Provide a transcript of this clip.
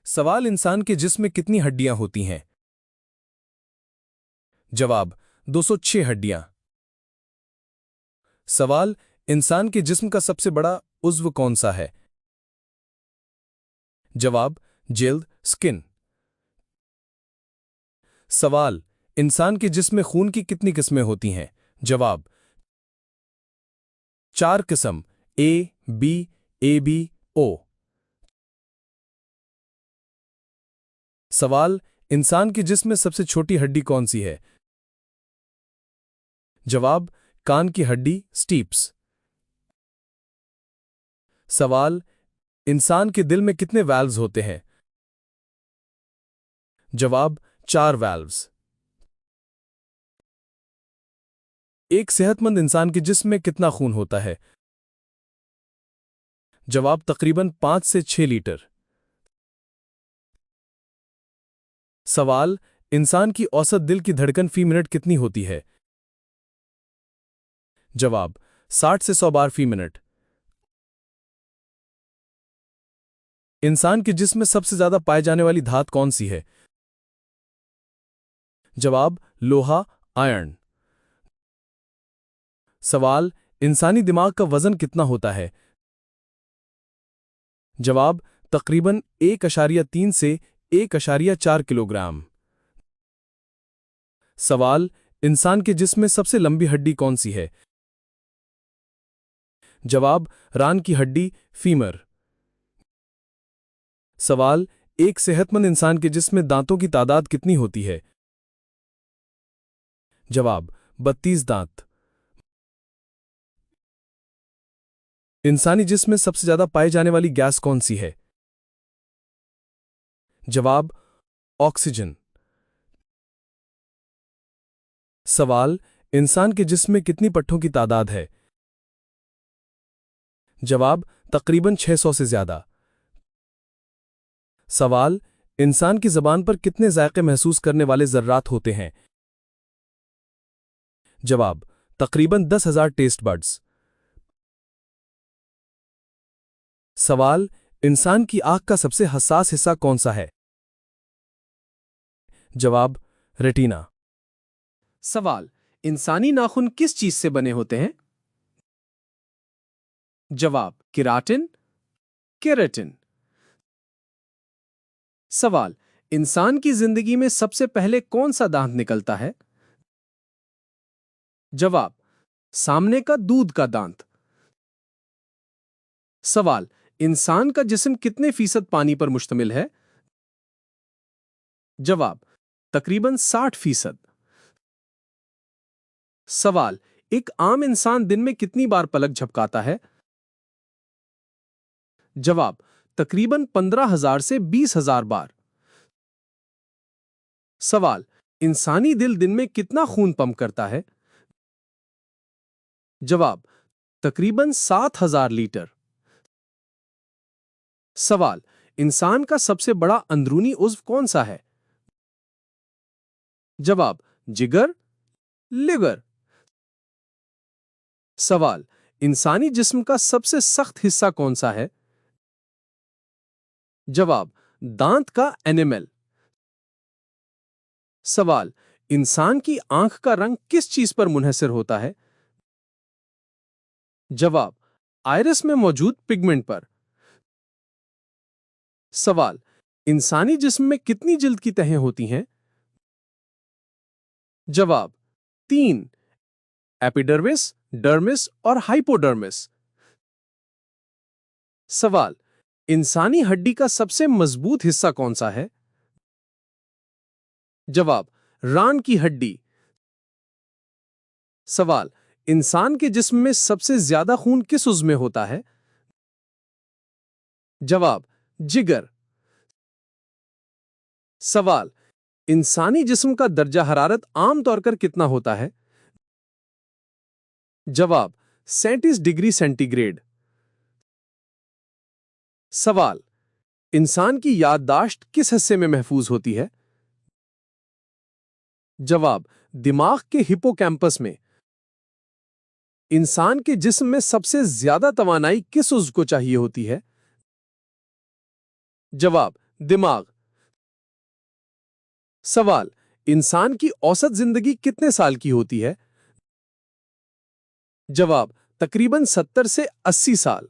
सवाल इंसान के जिस्म में कितनी हड्डियां होती हैं? जवाब 206 हड्डियां। सवाल इंसान के जिस्म का सबसे बड़ा उज़्व कौन सा है? जवाब जिल्द स्किन। सवाल इंसान के जिस्म में खून की कितनी किस्में होती हैं? जवाब 4 किस्म ए, बी, ए बी, ओ। सवाल इंसान के जिस्म में सबसे छोटी हड्डी कौन सी है? जवाब कान की हड्डी स्टीप्स। सवाल इंसान के दिल में कितने वाल्व्स होते हैं? जवाब 4 वाल्व्स। एक सेहतमंद इंसान के जिस्म में कितना खून होता है? जवाब तकरीबन 5 से 6 लीटर। सवाल इंसान की औसत दिल की धड़कन फी मिनट कितनी होती है? जवाब 60 से 100 बार फी मिनट। इंसान के जिस्म में सबसे ज्यादा पाए जाने वाली धात कौन सी है? जवाब लोहा आयरन। सवाल इंसानी दिमाग का वजन कितना होता है? जवाब तकरीबन 1.3 से 1.4 किलोग्राम। सवाल इंसान के जिस्म में सबसे लंबी हड्डी कौन सी है? जवाब रान की हड्डी फीमर। सवाल एक सेहतमंद इंसान के जिस्म में दांतों की तादाद कितनी होती है? जवाब 32 दांत। इंसानी जिस्म में सबसे ज्यादा पाई जाने वाली गैस कौन सी है? जवाब ऑक्सीजन। सवाल इंसान के जिस्म में कितनी पट्टों की तादाद है? जवाब तकरीबन 600 से ज्यादा। सवाल इंसान की जबान पर कितने जायके महसूस करने वाले जर्रात होते हैं? जवाब तकरीबन 10,000 टेस्ट बड्स। सवाल इंसान की आंख का सबसे हसास हिस्सा कौन सा है? जवाब रेटिना। सवाल इंसानी नाखून किस चीज से बने होते हैं? जवाब केराटिन, केराटिन। सवाल इंसान की जिंदगी में सबसे पहले कौन सा दांत निकलता है? जवाब सामने का दूध का दांत। सवाल इंसान का जिस्म कितने फीसद पानी पर मुश्तमिल है? जवाब तकरीबन 60%। सवाल एक आम इंसान दिन में कितनी बार पलक झपकाता है? जवाब तकरीबन 15,000 से 20,000 बार। सवाल इंसानी दिल दिन में कितना खून पंप करता है? जवाब तकरीबन 7,000 लीटर। सवाल इंसान का सबसे बड़ा अंदरूनी उज़्व कौन सा है? जवाब जिगर, लिवर। सवाल इंसानी जिस्म का सबसे सख्त हिस्सा कौन सा है? जवाब दांत का एनिमल। सवाल इंसान की आंख का रंग किस चीज पर मुनहसर होता है? जवाब आइरिस में मौजूद पिगमेंट पर। सवाल इंसानी जिस्म में कितनी जिल्द की तहें होती हैं? जवाब 3, एपिडर्मिस, डर्मिस और हाइपोडर्मिस। सवाल इंसानी हड्डी का सबसे मजबूत हिस्सा कौन सा है? जवाब रान की हड्डी। सवाल इंसान के जिस्म में सबसे ज्यादा खून किस उज़्व में होता है? जवाब जिगर। सवाल इंसानी जिस्म का दर्जा हरारत आमतौर पर कितना होता है? जवाब 37 डिग्री सेंटीग्रेड। सवाल इंसान की याददाश्त किस हिस्से में महफूज होती है? जवाब दिमाग के हिपोकैम्पस में। इंसान के जिस्म में सबसे ज्यादा तवानाई किस उज़्व को चाहिए होती है? जवाब दिमाग। सवाल, इंसान की औसत जिंदगी कितने साल की होती है? जवाब, तकरीबन 70 से 80 साल।